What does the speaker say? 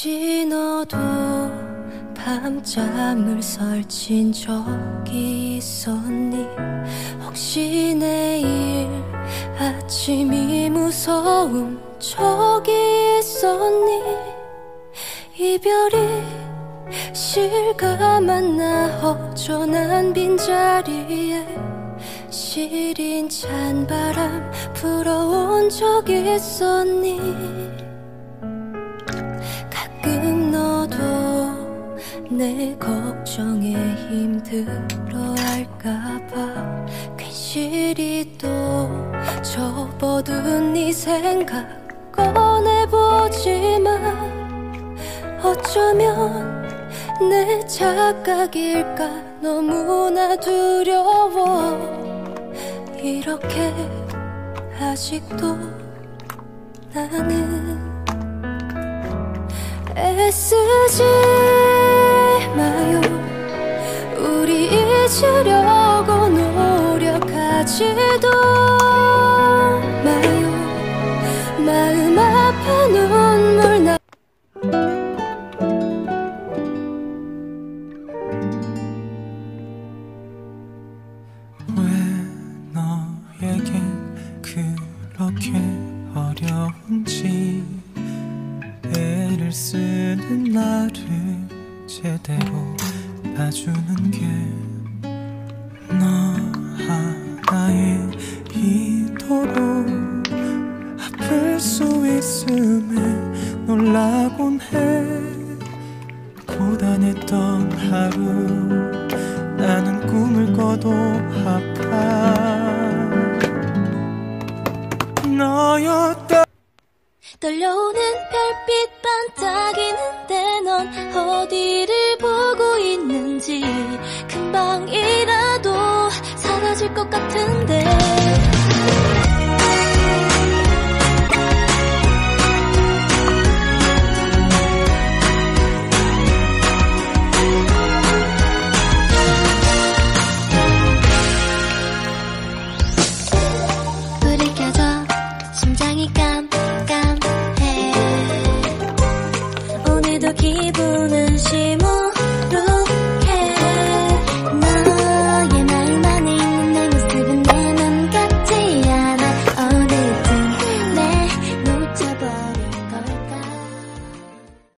혹시 너도 밤잠을 설친 적이 있었니? 혹시 내일 아침이 무서운 적이 있었니? 이별이 실감한 나 허전한 빈자리에 시린 찬바람 불어온 적 있었니? 가끔 너도 내 걱정에 힘들어할까봐 괜시리 또 접어둔 네 생각 꺼내보지만 어쩌면 내 착각일까 너무나 두려워. 이렇게 아직도 나는 애쓰지 마요. 우리 잊으려고 노력하지도 마요. 마음 아파 눈물 나 그렇게 어려운지 애를 쓰는 나를 제대로 봐주는 게 너 하나의 이도로 아플 수 있음에 놀라곤 해. 고단했던 하루 나는 꿈을 꿔도 아파. 너였다. 떨려오는 별빛